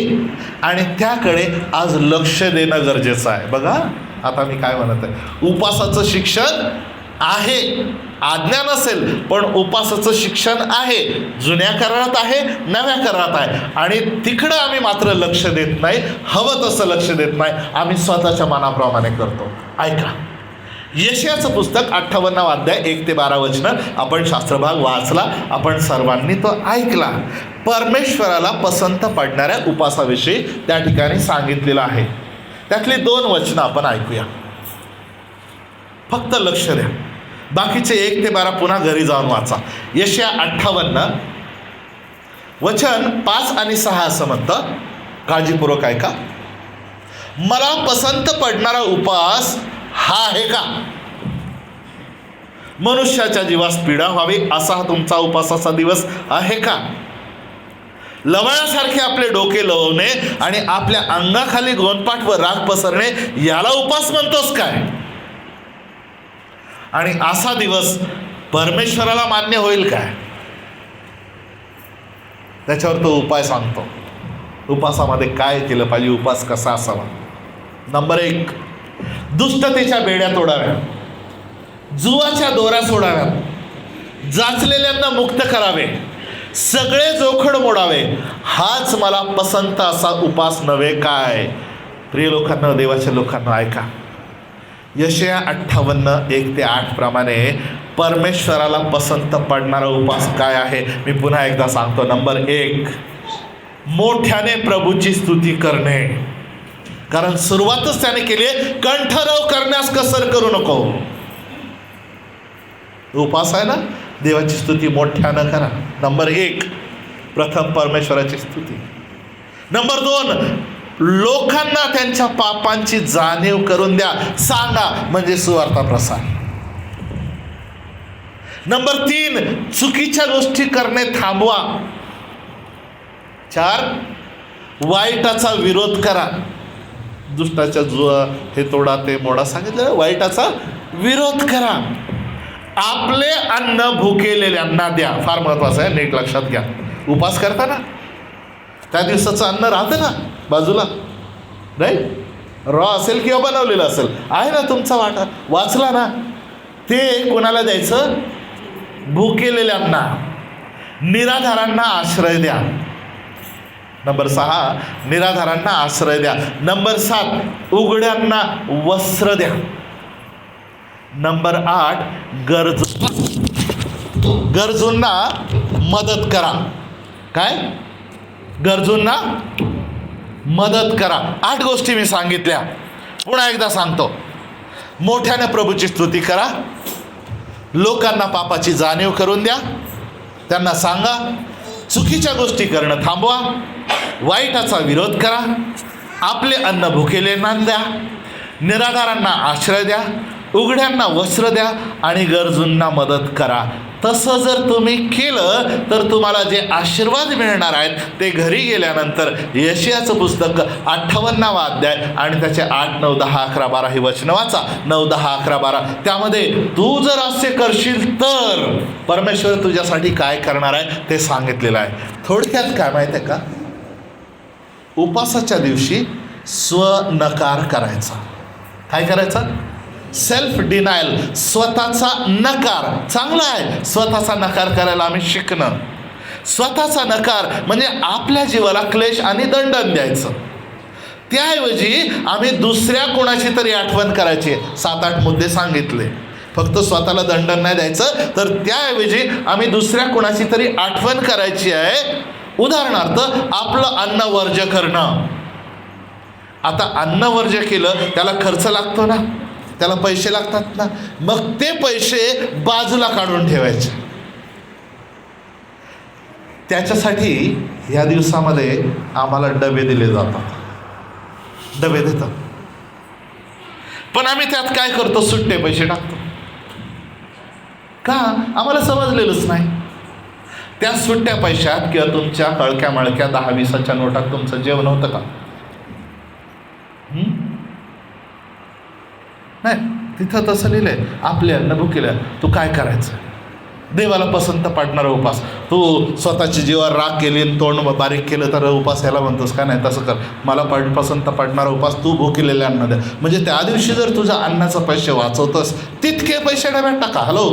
आणि त्याकडे आज लक्ष देणं गरजेचं आहे. बघा, आता मी काय म्हणत आहे, उपासाचं शिक्षण आहे, आज्ञा नसेल पण उपासाचं शिक्षण आहे, जुन्या करारात आहे, नव्या करारात आहे. आणि तिकडं आम्ही मात्र लक्ष देत नाही, हवं तसं लक्ष देत नाही, आम्ही स्वतःच्या मनाप्रमाणे करतो. ऐका, यशाचं पुस्तक 58 अध्याय 1 ते 12 वचनं आपण शास्त्रभाग वाचला, आपण सर्वांनी तो ऐकला. परमेश्वराला पसंत पडणाऱ्या उपासाविषयी त्या ठिकाणी सांगितलेलं आहे. त्यातली 2 वचनं आपण ऐकूया, फक्त लक्ष द्या. बाकीचे 1 ते 12 पुन्हा घरी जाऊन वाचा. यशया 58 वचन 5 आणि 6 असं म्हणतं, काळजीपूर्वक ऐका. मला पसंत पडणारा उपास हा आहे का? मनुष्याच्या जीवास पीडा व्हावी असा हा तुमचा उपासाचा दिवस आहे का? लवळासारखे आपले डोके लवणे आणि आपल्या अंगाखाली गोंदपाट व राग पसरणे याला उपास म्हणतोस काय? आणि असा दिवस परमेश्वराला मान्य होईल काय? त्याच्यावर तो उपाय सांगतो. उपासामध्ये काय केलं पाहिजे, उपास कसा असावा. नंबर 1, दुष्टतेच्या बेड्या तोडाव्या, जुवाच्या दोऱ्या सोडाव्यात, जाचलेल्यांना मुक्त करावे, सगळे जोखड मोडावे, हाच मला पसंत असा उपास नव्हे काय? प्रिय लोकांना, देवाच्या लोकांना ऐका. यशया 58 1 ते 8 प्रमाणे परमेश्वराला पसंत पडणारा उपास काय आहे मी पुन्हा एकदा सांगतो. नंबर 1, मोठ्याने प्रभूची स्तुती करणे. कारण सुरुवातच त्याने केली आहे, कंठरव करण्यास कसर करू नको. उपास आहे ना, देवाची स्तुती मोठ्यानं करा. नंबर 1, प्रथम परमेश्वराची स्तुती. नंबर 2, लोकांना त्यांच्या पापांची जाणीव करून द्या, सांगा, म्हणजे सुवार्ता प्रसार. नंबर 3, चुकीच्या गोष्टी करणे थांबवा. 4, वाईटाचा विरोध करा. दुष्टाच्या जुआ हे तोडा ते मोडा सांगितलं, वाईटाचा विरोध करा. आपले अन्न भुकेलेल्यांना द्या. फार महत्वाचं आहे, नीट लक्षात घ्या. उपास करताना त्या दिवसाचं अन्न राहतं ना बाजूला, नाही रॉ असेल किंवा बनवलेलं असेल, आहे ना तुमचा वाटा, वाचला ना, ते कोणाला द्यायचं? भुकेलेल्यांना, निराधारांना आश्रय द्या. नंबर 6, निराधारांना आश्रय द्या. नंबर 7, उघड्यांना वस्त्र द्या. नंबर 8, गरजूंना मदत करा. काय? गरजूंना मदत करा. 8 गोष्टी मी सांगितल्या, पुन्हा एकदा सांगतो. मोठ्याने प्रभूची स्तुती करा, लोकांना पापाची जाणीव करून द्या, त्यांना सांगा, चुकीच्या गोष्टी करणं थांबवा, वाईटाचा विरोध करा, आपले अन्न भुकेल्यांना द्या, निराधारांना आश्रय द्या, उघड्यांना वस्त्र द्या आणि गरजूंना मदत करा. तसं जर तुम्ही केलं तर तुम्हाला जे आशीर्वाद मिळणार आहेत ते घरी गेल्यानंतर यशाचं पुस्तक 58 अध्याय आणि त्याचे 8, 9, 10, 11, 12 ही वचनं वाचा. 9, 10, 11, 12 त्यामध्ये तू जर असे करशील तर परमेश्वर तुझ्यासाठी काय करणार आहे ते सांगितलेलं आहे. थोडक्यात काय माहिती आहे का, उपासाच्या दिवशी स्वनकार करायचा. काय करायचा? सेल्फ डिनायल, स्वतःचा नकार. चांगला आहे स्वतःचा नकार करायला आम्ही शिकणं. स्वतःचा नकार म्हणजे आपल्या जीवाला क्लेश आणि दंडन द्यायचं. त्याऐवजी आम्ही दुसऱ्या कोणाची तरी आठवण करायची. 7-8 मुद्दे सांगितले. फक्त स्वतःला दंडन नाही द्यायचं, तर त्याऐवजी आम्ही दुसऱ्या कोणाची तरी आठवण करायची आहे. उदाहरणार्थ आपलं अन्न वर्ज्य करणं. आता अन्न वर्ज्य केलं त्याला खर्च लागतो ना, त्याला पैसे लागतात ना, मग ते पैसे बाजूला काढून ठेवायचे. त्याच्यासाठी या दिवसामध्ये आम्हाला डबे दिले जातात, डबे देतात. पण आम्ही त्यात काय करतो? सुट्टे पैसे टाकतो. का? आम्हाला समजलेलंच नाही. त्या सुट्ट्या पैशात किंवा तुमच्या हळक्या मळक्या 10-20च्या नोटात तुमचं जेवण होतं का? नाही. तिथं तसं लिहिलंय, आपले अन्न भुकेल्या तू काय करायचं? देवाला पसंत पडणारा उपास. तू स्वतःची जीवावर राग केली आणि तोंड बारीक केलं तर उपास याला म्हणतोस का? नाही, तसं कर. मला पसंत पडणारा उपास तू भुकेलेल्या अन्न द्या. म्हणजे त्या दिवशी जर तुझ्या अन्नाचे पैसे वाचवतोस, तितके पैसे डब्यात टाका. हॅलो,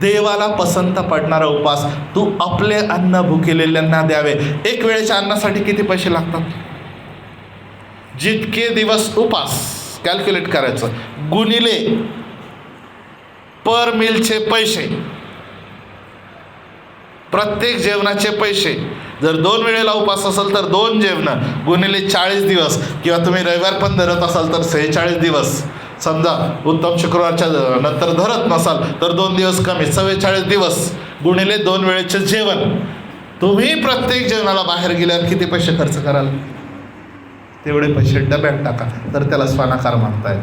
देवाला पसंत पडणारा उपास तू आपले अन्न भुकेलेल्यांना द्यावे. एक वेळेच्या अन्नासाठी किती पैसे लागतात? जितके दिवस उपास कॅल्क्युलेट करायचं, गुणिले पर मीलचे पैसे, प्रत्येक जेवणाचे पैसे. जर 2 वेळेला उपास असेल तर 2 जेवणं गुणिले 40 दिवस, किंवा तुम्ही रविवार पण धरत असाल तर 46 दिवस. समजा उत्तम शुक्रवारच्या नंतर धरत नसाल तर 2 दिवस कमी, 44 दिवस गुणिले 2 वेळेचे जेवण. तुम्ही प्रत्येक जेवणाला बाहेर गेल्यावर किती पैसे खर्च कराल? तेवढे पैसे डब्यात टाका. तर त्याला स्वानाकार म्हणताय?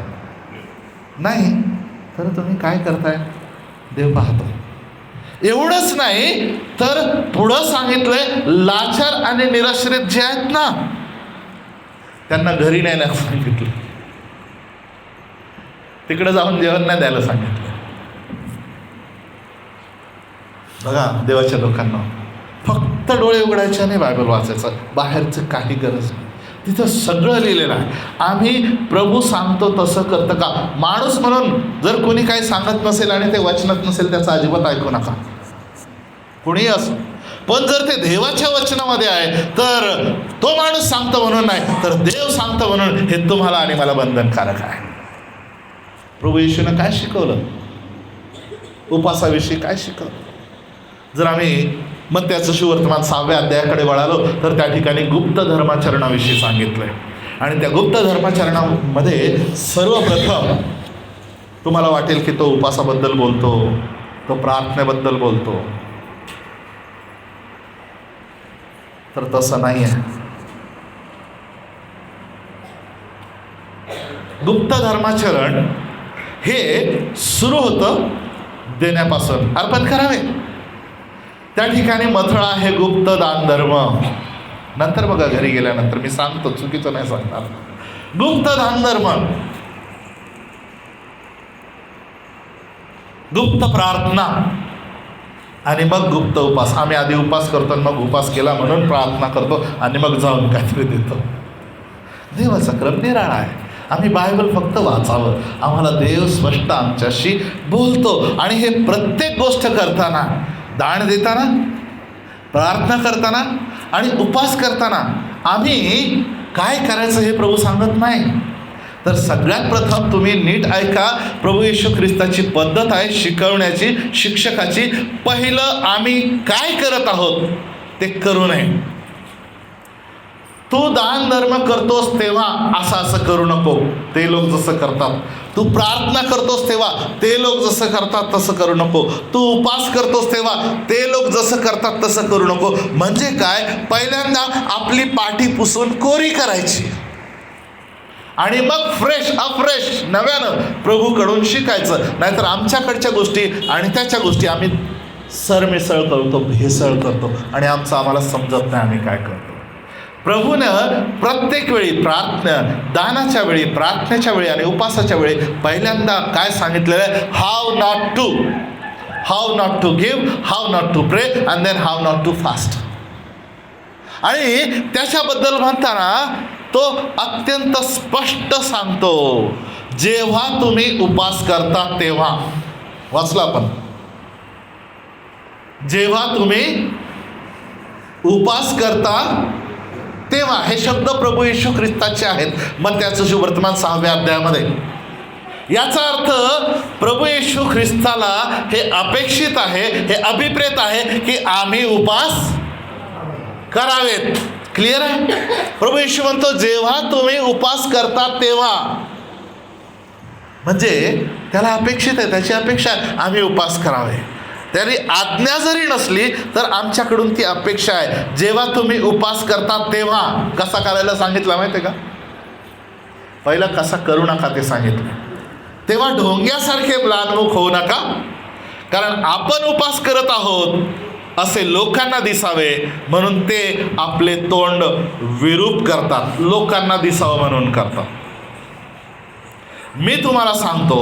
नाही. तर तुम्ही काय करताय? देव पाहतो. एवढंच नाही तर पुढं सांगितलंय, लाचार आणि निराश्रित जे आहेत ना, त्यांना घरी न्यायला सांगितलं. तिकडे जाऊन जेवण नाही द्यायला सांगितलं. बघा देवाच्या लोकांना, फक्त डोळे उघडायचे आणि बायबल वाचायचं, बाहेरचं काही गरज नाही. तिथं सगळं लिहिलेलं आहे. आम्ही प्रभू सांगतो तसं करतं का? माणूस म्हणून जर कोणी काही सांगत नसेल आणि ते वचनात नसेल, त्याचं अजिबात ऐकू नका, कोणीही असो. पण जर ते देवाच्या वचनामध्ये आहे तर तो माणूस सांगतो म्हणून नाही, तर देव सांगतो म्हणून हे तुम्हाला आणि मला बंधनकारक आहे. प्रभू येशूनं काय शिकवलं? उपासाविषयी काय शिकवलं? जर आम्ही मग त्याचं सुवर्तमान 6व्या अध्यायाकडे वळालो तर त्या ठिकाणी गुप्त धर्माचरणाविषयी सांगितलंय. आणि त्या गुप्त धर्माचरणामध्ये सर्वप्रथम तुम्हाला वाटेल की तो उपासाबद्दल बोलतो, तो प्रार्थनेबद्दल बोलतो, तर तसं नाही आहे. गुप्त धर्माचरण हे सुरू होतं देण्यापासून. अर्पण करावे, त्या ठिकाणी मथळा आहे गुप्त दान धर्म. नंतर बघा घरी गेल्यानंतर मी सांगतो, चुकीचं नाही सांगणार. गुप्त दान धर्म, गुप्त प्रार्थना आणि मग गुप्त उपास. आम्ही आधी उपास करतो आणि मग उपास केला म्हणून प्रार्थना करतो आणि मग जाऊन काहीतरी देतो. देवाचा क्रम निराळा आहे. आम्ही बायबल फक्त वाचावं. आम्हाला देव स्पष्ट आमच्याशी बोलतो. आणि हे प्रत्येक गोष्ट करताना, दान देताना, प्रार्थना करताना आणि उपास करताना आम्ही काय करायचं हे प्रभू सांगत नाही. तर सगळ्यात प्रथम तुम्ही नीट ऐका, प्रभू येशू ख्रिस्ताची पद्धत आहे शिकवण्याची, शिक्षकाची. पहिलं आम्ही काय करत आहोत ते करू नये. तू दान धर्म करतोस तेव्हा असं करू नको, ते लोक जसं करतात. तू प्रार्थना करतोस तेव्हा ते लोक जसं करतात तसं करू नको. तू उपास करतोस तेव्हा ते लोक जसं करतात तसं करू नको. म्हणजे काय? पहिल्यांदा आपली पाठी पुसून कोरी करायची आणि मग अफ्रेश नव्यानं प्रभूकडून शिकायचं. नाहीतर आमच्याकडच्या गोष्टी आणि त्याच्या गोष्टी आम्ही सरमिसळ करतो, भेसळ करतो आणि आम्हाला समजत नाही आम्ही काय करतो. प्रभूनं प्रत्येक वेळी दानाच्या वेळी, प्रार्थनेच्या वेळी आणि उपासाच्या वेळी पहिल्यांदा काय सांगितलेलं आहे? How not to give, how not to pray and then how not to fast. आणि त्याच्याबद्दल म्हणताना तो अत्यंत स्पष्ट सांगतो, जेव्हा तुम्ही उपास करता तेव्हा. वाचला आपण, जेव्हा तुम्ही उपास करता तेव्हा. हे शब्द प्रभू येशू ख्रिस्ताचे आहेत. मग त्याचं सुवर्तमान 6व्या अध्यायामध्ये. याचा अर्थ प्रभू येशू ख्रिस्ताला हे अपेक्षित आहे, हे अभिप्रेत आहे की आम्ही उपास करावेत. क्लिअर आहे? प्रभू येशू म्हणतो जेव्हा तुम्ही उपास करता तेव्हा. म्हणजे त्याला अपेक्षित आहे, त्याची अपेक्षा आहे आम्ही उपास करावे. तरी आज्ञा जरी नसली तर आमच्याकडून ती अपेक्षा आहे. जेव्हा तुम्ही उपास करता तेव्हा. कसा करायला सांगितलं माहिती आहे का? पहिलं कसा करू नका ते सांगितलं. तेव्हा ढोंग्यासारखे म्लानमुख होऊ नका, कारण आपण उपास करत आहोत असे लोकांना दिसावे म्हणून ते आपले तोंड विरूप करतात. लोकांना दिसावं म्हणून करतात. मी तुम्हाला सांगतो,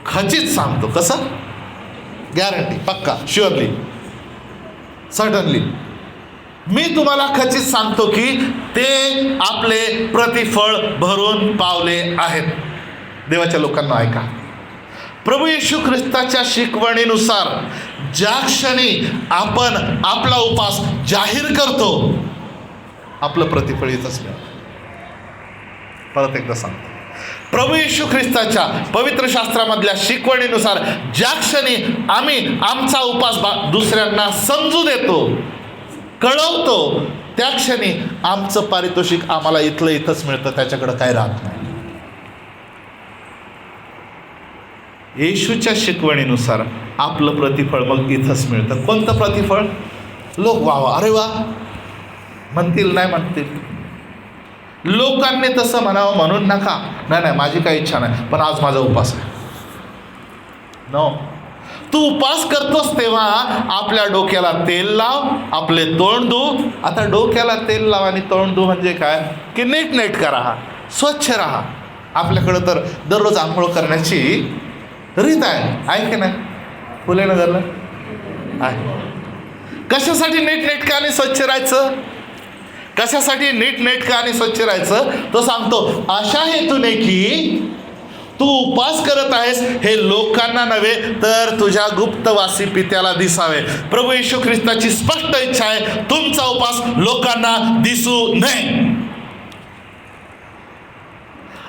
खचित सांगतो. कसं? गॅरंटी, पक्का, शुअरली, सर्टनली. मी तुम्हाला खचित सांगतो की ते आपले प्रतिफळ भरून पावले आहेत. देवाच्या लोकांना ऐका, प्रभू येशू ख्रिस्ताच्या शिकवणीनुसार ज्या क्षणी आपण आपला उपास जाहीर करतो, आपलं प्रतिफळ येतच नाही. परत एकदा सांगतो, प्रभू येशू ख्रिस्ताच्या पवित्र शास्त्रामधल्या शिकवणीनुसार ज्या क्षणी आम्ही आमचा उपास दुसऱ्यांना समजू देतो, कळवतो, त्या क्षणी आमचं पारितोषिक आम्हाला इथलं इथंच मिळतं, त्याच्याकडं काय राहत नाही. येशूच्या शिकवणीनुसार आपलं प्रतिफळ मग इथंच मिळतं. कोणतं प्रतिफळ? लोक वा अरे वा म्हणतील, नाही म्हणतील. लोकांनी तसं म्हणावं म्हणून नका. नाही, माझी काही इच्छा नाही, पण आज माझा उपास आहे. नो, तू उपास करतोस तेव्हा आपल्या डोक्याला तेल लाव, आपले तोंड धु. आता डोक्याला तेल लाव आणि तोंड धु म्हणजे काय? की नीटनेटका राहा, स्वच्छ राहा. आपल्याकडं तर दररोज आंघोळ करण्याची रीत आहे की नाही? फुले नगरला आहे. कशासाठी नीटनेटका आणि स्वच्छ राहायचं? कशासाठी नीटनेटका आणि स्वच्छ राहायचं? तो सांगतो, अशा हेतूने की तू उपास करत आहेस हे लोकांना नव्हे तर तुझ्या गुप्तवासी पित्याला दिसावे. प्रभू येशू ख्रिस्ताची स्पष्ट इच्छा आहे, तुमचा उपास लोकांना दिसू नये.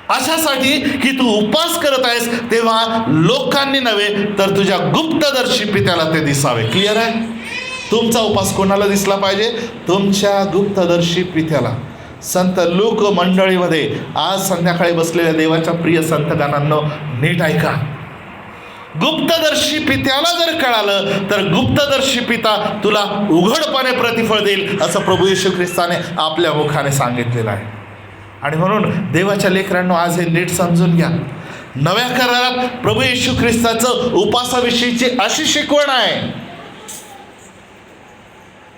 अशासाठी की तू उपास करत आहेस तेव्हा लोकांनी नव्हे तर तुझ्या गुप्तदर्शी पित्याला ते दिसावे. क्लिअर आहे? तुमचा उपास कोणाला दिसला पाहिजे? तुमच्या गुप्तदर्शी पित्याला. संत लोक मंडळीमध्ये आज संध्याकाळी बसलेल्या देवाच्या प्रिय संतगणांनो, नीट ऐका. गुप्तदर्शी पित्याला जर कळालं तर गुप्तदर्शी पिता तुला उघडपणे प्रतिफळ देईल, असं प्रभू येशू ख्रिस्ताने आपल्या मुखाने सांगितलेलं आहे. आणि म्हणून देवाच्या लेकरांनो, आज हे नीट समजून घ्या. नव्या करारात प्रभू येशू ख्रिस्ताचं उपासाविषयीची अशी शिकवण आहे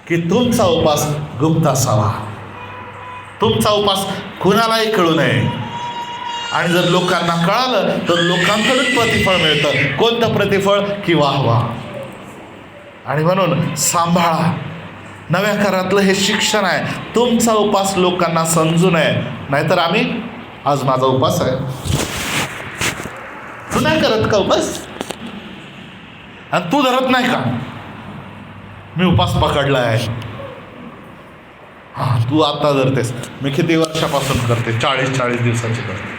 की तुमचा उपास गुप्त असावा. तुमचा उपास कुणालाही कळू नये. आणि जर लोकांना कळालं तर लोकांकडून प्रतिफळ मिळतं. कोणतं प्रतिफळ? की वाहवा. आणि म्हणून सांभाळा. नव्या करारातलं हे शिक्षण आहे. तुमचा उपास लोकांना समजू नये. नाहीतर आम्ही, आज माझा उपास आहे, तू नाही करत का उपास? आणि तू धरत नाही का? मी उपास पकडला आहे. हां, तू आता धरतेस. मी किती वर्षापासून करते? 40 दिवसाची करते.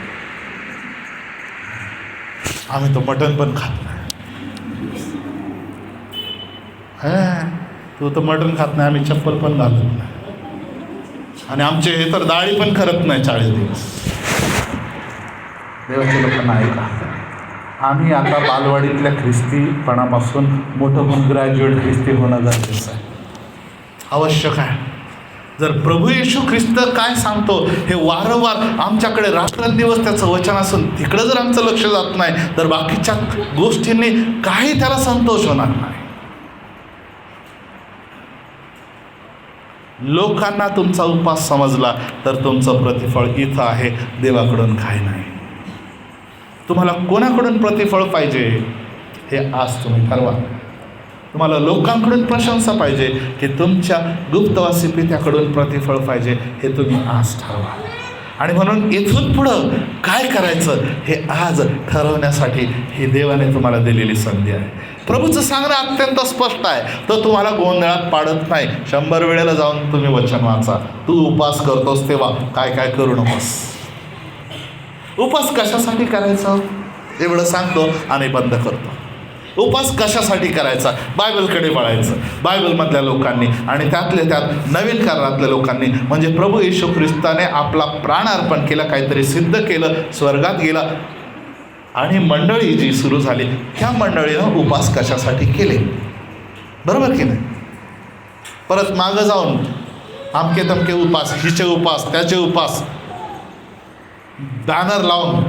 आम्ही तो मटण पण खात नाही. तू तर मटण खात नाही, आम्ही चप्पल पण घालत नाही. आणि आमचे हे तर दाढी पण करत नाही 40 दिवस. देवाच्या लोकांना ऐका, आम्ही आता बालवाडीतल्या ख्रिस्तीपणापासून मोठं होऊन ग्रॅज्युएट ख्रिस्ती होणं गरजेचं आहे, आवश्यक आहे. जर प्रभू येशू ख्रिस्त काय सांगतो हे वारंवार आमच्याकडे रात्रंदिवस त्याचं वचन असून तिकडं जर आमचं लक्ष जात नाही तर बाकीच्या गोष्टींनी काही त्याला संतोष होणार नाही. लोकांना तुमचा उपास समजला तर तुमचं प्रतिफळ इथं आहे, देवाकडून काही नाही. तुम्हाला कोणाकडून प्रतिफळ पाहिजे हे आज तुम्ही ठरवा. तुम्हाला लोकांकडून प्रशंसा पाहिजे की तुमच्या गुप्तवासी पित्याकडून प्रतिफळ पाहिजे हे तुम्ही आज ठरवा. आणि म्हणून इथून पुढं काय करायचं हे आज ठरवण्यासाठी ही देवाने तुम्हाला दिलेली संधी आहे. प्रभूचं सांगणं अत्यंत स्पष्ट आहे, तो तुम्हाला गोंधळात पाडत नाही. 100 वेळेला जाऊन तुम्ही वचन वाचा. तू उपास करतोस तेव्हा काय काय करू नकोस. उपास कशासाठी करायचा एवढं सांगतो आणि बंद करतो. उपास कशासाठी करायचा? बायबलकडे वळायचं. बायबलमधल्या लोकांनी आणि त्यातल्या त्यात नवीन करारातल्या लोकांनी, म्हणजे प्रभू येशू ख्रिस्ताने आपला प्राण अर्पण केला, काहीतरी सिद्ध केलं, स्वर्गात गेला आणि मंडळी जी सुरू झाली, ह्या मंडळीनं उपास कशासाठी केले? बरोबर की नाही? परत मागं जाऊन आमके तमके उपास, हिचे उपास, त्याचे उपास, बॅनर लावून,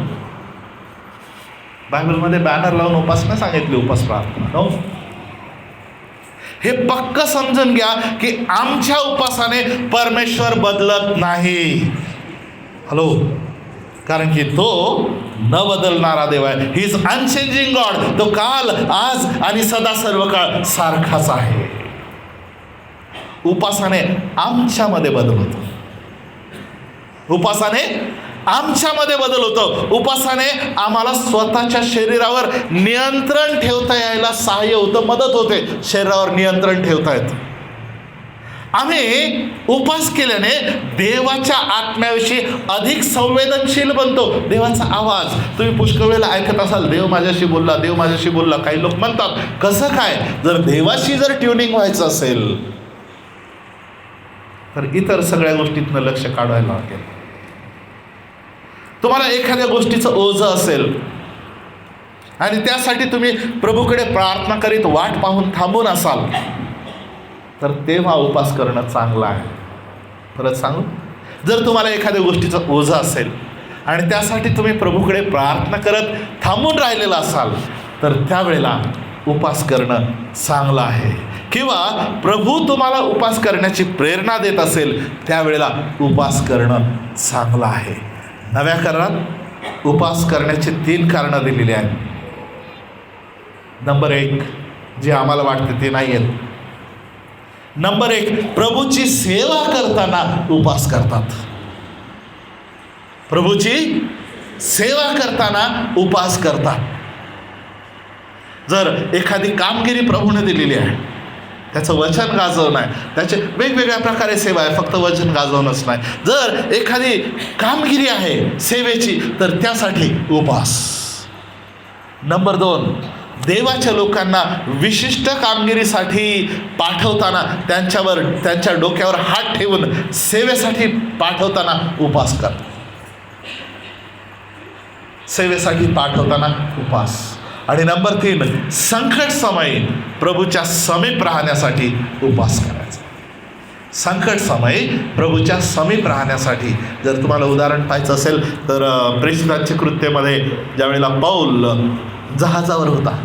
बायबलमध्ये बॅनर लावून उपास नाही सांगितले, उपास प्रार्थना नो. हे पक्क समजून घ्या की आमच्या उपासाने परमेश्वर बदलत नाही. हॅलो, कारण की तो न बदलणारा देव आहे. He is unchanging God. तो काल, आज आणि सदा सर्व काळ सारखाच आहे. उपासाने आमच्यामध्ये बदल होतो. उपासाने आमच्यामध्ये बदल होतो. उपासाने आम्हाला स्वतःच्या शरीरावर नियंत्रण ठेवता यायला सहाय्य होतं, मदत होते. शरीरावर नियंत्रण ठेवता येतं. आम्ही उपास केल्याने देवाच्या आत्म्याविषयी अधिक संवेदनशील बनतो. देवाचा आवाज तुम्ही पुष्कळ वेळेला ऐकत असाल, देव माझ्याशी बोलला, देव माझ्याशी बोलला. काही लोक म्हणतात कसं काय? जर देवाशी जर ट्युनिंग व्हायचं असेल तर इतर सगळ्या गोष्टीतनं लक्ष काढायला लागेल. तुम्हाला एखाद्या गोष्टीचं ओझं असेल आणि त्यासाठी तुम्ही प्रभूकडे प्रार्थना करीत वाट पाहून थांबून असाल तर तेव्हा उपास करणं चांगलं आहे. परत सांगू, जर तुम्हाला एखाद्या गोष्टीचं ओझं असेल आणि त्यासाठी तुम्ही प्रभूकडे प्रार्थना करत थांबून राहिलेला असाल तर त्यावेळेला उपास करणं चांगलं आहे. किंवा प्रभू तुम्हाला उपास करण्याची प्रेरणा देत असेल त्यावेळेला उपास करणं चांगलं आहे. नव्या करारात उपास करण्याची 3 कारणं दिलेली आहेत. नंबर 1 जे आम्हाला वाटते ते नाही आहेत. नंबर 1, प्रभूची सेवा करताना उपास करतात. प्रभूची सेवा करताना उपास करतात. जर एखादी कामगिरी प्रभूने दिलेली आहे, त्याचं वचन गाजवणं आहे, त्याचे वेगवेगळ्या प्रकारे सेवा आहे, फक्त वचन गाजवणंच नाही. जर एखादी कामगिरी आहे सेवेची तर त्यासाठी उपास. नंबर 2, देवाच्या लोकांना विशिष्ट कामगिरीसाठी पाठवताना त्यांच्या डोक्यावर हात ठेवून सेवेसाठी पाठवताना उपास कर. सेवेसाठी पाठवताना उपास. आणि नंबर 3, संकट समयी प्रभूच्या समीप राहण्यासाठी उपास करायचा. संकट समयी प्रभूच्या समीप राहण्यासाठी. जर तुम्हाला उदाहरण पाहायचं असेल तर प्रेषितांच्या कृत्यमध्ये ज्यावेळेला पौल जहाजावर होता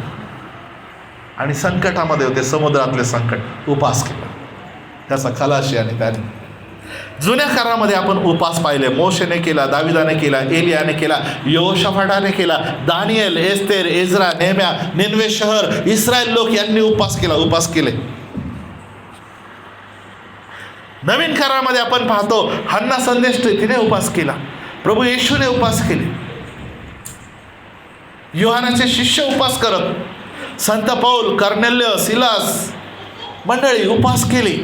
आणि संकटामध्ये होते, समुद्रातले संकट, उपास केला त्याचा खलाशी. आणि त्याने जुन्या करारामध्ये आपण उपास पाहिले. मोशेने केला, दाविदाने केला, एलियाने केला, यहोशाफाटाने केला, दानिएल, एस्तेर, एज्रा, नेहम्या, निनवे शहर, इस्रायल लोक यांनी उपास केले. नवीन करारामध्ये आपण पाहतो हन्ना संदेश तिने उपास केला, प्रभू येशूने उपास केले, योहानाचे शिष्य उपास करत, संत पौल, कर्नेल्य, सिलास मंडळी उपास केली.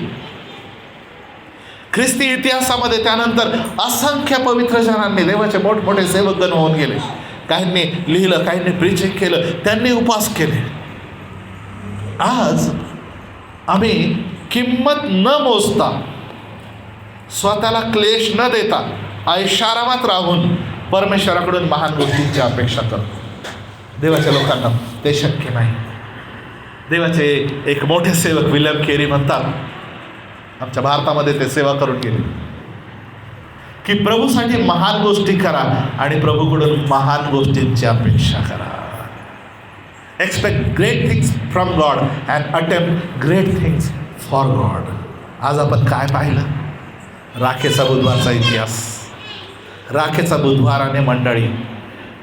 ख्रिस्ती इतिहासामध्ये त्यानंतर असंख्य पवित्र जनांनी, देवाचे मोठमोठे सेवकगण होऊन गेले. काहींनी लिहिलं, काहींनी प्रीचिंग केलं, त्यांनी उपास केले. आज आम्ही किंमत न मोजता, स्वतःला क्लेश न देता, ऐशारामात राहून परमेश्वराकडून महान गोष्टींची अपेक्षा करतो. देवाच्या लोकांना ते शक्य नाही. देवाचे एक मोठे सेवक विल्यम केरी म्हणतात, आमच्या भारतामध्ये ते सेवा करून गेले, की प्रभूसाठी महान गोष्टी करा आणि प्रभूकडून महान गोष्टींची अपेक्षा करा. Expect great things from God and attempt great things for God. आज आपण काय पाहिलं? राखेचा बुधवारचा इतिहास. राखेचा बुधवार आणि मंडळी,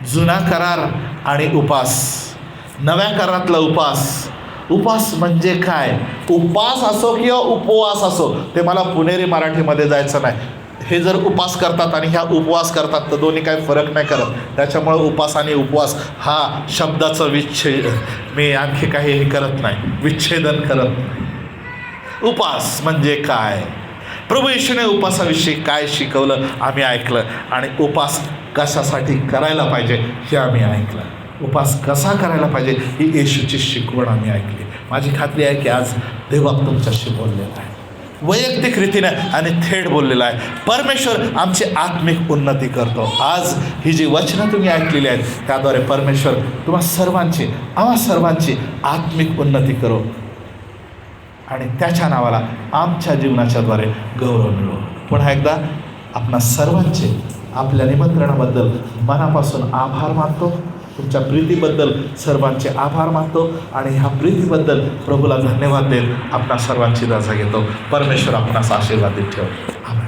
जुना करार आणि उपास, नव्या करारातला उपास. उपास म्हणजे काय? उपास असो किंवा उपवास असो, ते मला पुणेरी मराठीमध्ये जायचं नाही. हे जर उपास करतात आणि ह्या उपवास करतात तर दोन्ही काही फरक नाही करत. त्याच्यामुळं उपास आणि उपवास हा शब्दाचं मी आणखी काही हे करत नाही, विच्छेदन करत नाही. उपास म्हणजे काय? प्रभू येशूने उपासाविषयी काय शिकवलं आम्ही ऐकलं, आणि उपास कशासाठी करायला पाहिजे हे आम्ही ऐकलं. उपास कसा करायला पाहिजे ही येशूची शिकवण आम्ही ऐकली. माझी खात्री आहे की आज देव तुमच्याशी बोललेला आहे, वैयक्तिक रीतीने आणि थेट बोललेला आहे. परमेश्वर आमची आत्मिक उन्नती करतो. आज ही जी वचनं तुम्ही ऐकलेली आहेत त्याद्वारे परमेश्वर आम्हा सर्वांची आत्मिक उन्नती करो आणि त्याच्या नावाला आमच्या जीवनाच्याद्वारे गौरव मिळो. पुन्हा एकदा आपणा सर्वांचे आपल्या निमंत्रणाबद्दल मनापासून आभार मानतो. तुमच्या प्रीतीबद्दल सर्वांचे आभार मानतो आणि ह्या प्रीतीबद्दल प्रभूला धन्यवाद देत आपणा सर्वांची रजा घेतो. परमेश्वर आपणास आशीर्वादित ठेवतो. आभार.